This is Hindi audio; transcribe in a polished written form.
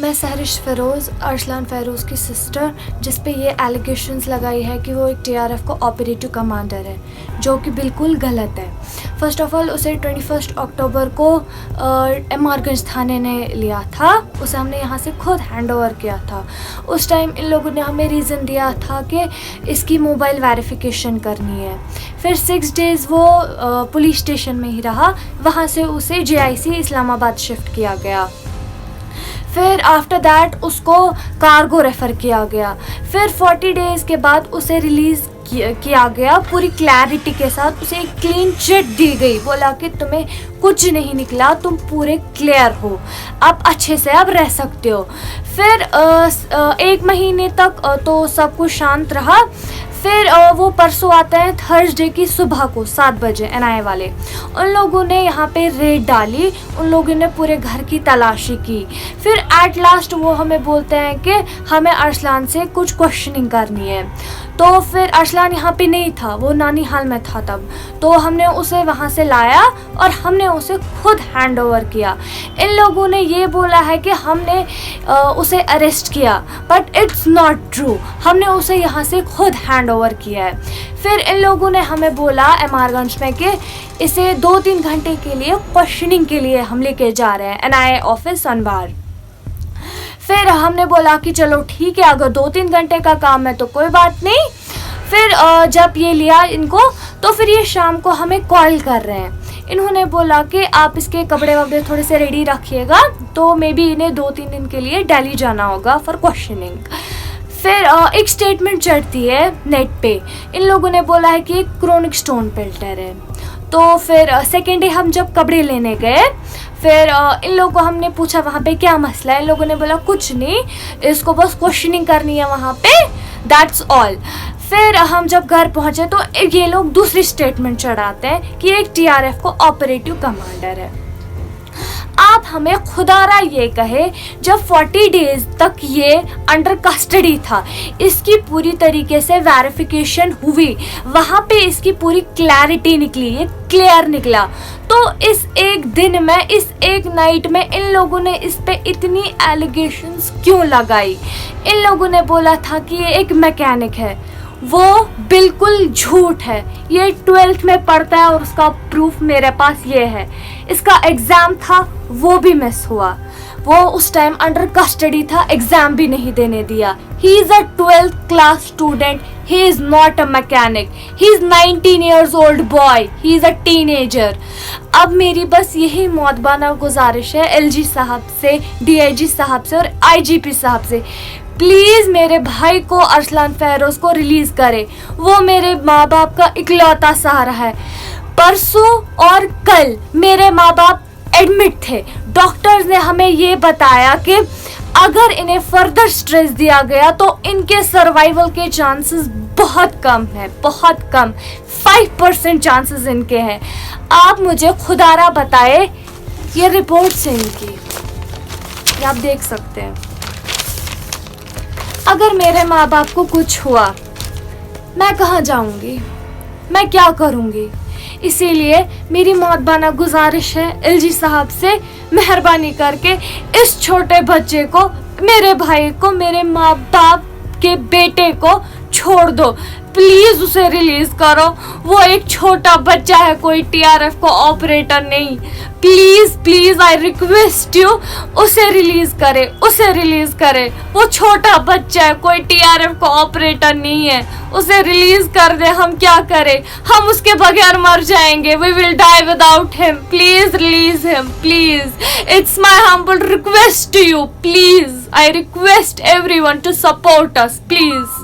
मैं सहरिश फ़िरोज़, अरसलान फ़ैरोज़ की सिस्टर, जिस पे ये एलिगेशंस लगाई है कि वो एक टीआरएफ का ऑपरेटिव कमांडर है, जो कि बिल्कुल गलत है। फ़र्स्ट ऑफ़ ऑल उसे 21 अक्टूबर को एमआरगंज थाने ने लिया था, उसे हमने यहाँ से खुद हैंड ओवर किया था। उस टाइम इन लोगों ने हमें रीज़न दिया था कि इसकी मोबाइल वेरिफिकेशन करनी है। फिर 6 डेज़ वो पुलिस स्टेशन में ही रहा, वहाँ से उसे JIC इस्लामाबाद शिफ्ट किया गया। फिर आफ्टर दैट उसको कार्गो रेफ़र किया गया। फिर 40 डेज़ के बाद उसे रिलीज़ किया गया पूरी क्लैरिटी के साथ। उसे एक क्लीन चिट दी गई, बोला कि तुम्हें कुछ नहीं निकला, तुम पूरे क्लियर हो, आप अच्छे से अब रह सकते हो। फिर 1 महीने तक तो सब कुछ शांत रहा। फिर वो परसों आता है थर्सडे की सुबह को 7 बजे NIA वाले। उन लोगों ने यहाँ पे रेड डाली, उन लोगों ने पूरे घर की तलाशी की। फिर एट लास्ट वो हमें बोलते हैं कि हमें अरसलान से कुछ क्वेश्चनिंग करनी है। तो फिर अरसलान यहाँ पे नहीं था, वो नानी हाल में था तब। तो हमने उसे वहाँ से लाया और हमने उसे खुद हैंड ओवर किया। इन लोगों ने ये बोला है कि हमने उसे अरेस्ट किया, बट इट्स नॉट ट्रू। हमने उसे यहाँ से खुद हैंड ओवर किया है। फिर इन लोगों ने हमें बोला एमआरगंज में कि इसे 2-3 घंटे के लिए क्वेश्चनिंग के लिए हम लेके जा रहे हैं NIA ऑफिस अनबार। फिर हमने बोला कि चलो ठीक है, अगर 2-3 घंटे का काम है तो कोई बात नहीं। फिर जब ये लिया इनको, तो फिर ये शाम को हमें कॉल कर रहे हैं। इन्होंने बोला कि आप इसके कपड़े वपड़े थोड़े से रेडी रखिएगा, तो मे बी इन्हें 2-3 दिन के लिए दिल्ली जाना होगा फॉर क्वेश्चनिंग। फिर एक स्टेटमेंट चढ़ती है नेट पे, इन लोगों ने बोला है कि क्रोनिक स्टोन पेल्टर है। तो फिर सेकेंड डे हम जब कपड़े लेने गए, फिर इन लोगों को हमने पूछा वहाँ पे क्या मसला है। इन लोगों ने बोला कुछ नहीं, इसको बस क्वेश्चनिंग करनी है वहाँ पे, दैट्स ऑल। फिर हम जब घर पहुँचे तो ये लोग दूसरी स्टेटमेंट चढ़ाते हैं कि एक TRF को ऑपरेटिव कमांडर है। आप हमें खुदारा ये कहे, जब 40 डेज तक ये अंडर कस्टडी था, इसकी पूरी तरीके से वेरिफिकेशन हुई, वहाँ पे इसकी पूरी क्लैरिटी निकली, ये क्लियर निकला, तो इस एक दिन में, इस एक नाइट में इन लोगों ने इस पे इतनी एलिगेशंस क्यों लगाई? इन लोगों ने बोला था कि ये एक मैकेनिक है, वो बिल्कुल झूठ है। ये 12th में पढ़ता है और उसका प्रूफ मेरे पास ये है। इसका एग्ज़ाम था, वो भी मिस हुआ। वो उस टाइम अंडर कस्टडी था, एग्ज़ाम भी नहीं देने दिया। He is a 12th class student, he is not a mechanic, he is 19 years old boy, he is a teenager. अब मेरी बस यही मौतबाना गुजारिश है LG साहब से, DIG साहब से और IGP साहब से, प्लीज़ मेरे भाई को, अरसलान फ़ैरोज़ को रिलीज़ करे। वो मेरे माँ बाप का इकलौता सहारा है। परसों और कल मेरे माँ बाप एडमिट थे। डॉक्टर्स ने हमें ये बताया कि अगर इन्हें फर्दर स्ट्रेस दिया गया तो इनके सर्वाइवल के चांसेस बहुत कम है, बहुत कम, 5% चांसेस इनके हैं। आप मुझे खुदारा बताए, ये रिपोर्ट्स हैं इनकी, ये आप देख सकते हैं। अगर मेरे माँ बाप को कुछ हुआ, मैं कहाँ जाऊँगी, मैं क्या करूँगी? इसीलिए मेरी मौतबाना गुजारिश है LG साहब से, मेहरबानी करके इस छोटे बच्चे को, मेरे भाई को, मेरे माँ बाप के बेटे को छोड़ दो, प्लीज़ उसे रिलीज़ करो। वो एक छोटा बच्चा है, कोई TRF को ऑपरेटर नहीं। Please please I request you, उसे रिलीज़ करे, उसे रिलीज़ करे। वो छोटा बच्चा है, कोई TRF को ऑपरेटर नहीं है, उसे रिलीज़ कर दे। हम क्या करें, हम उसके बगैर मर जाएंगे, we will die without him. Please release him, please, it's my humble request to you, please, I request everyone to support us, please.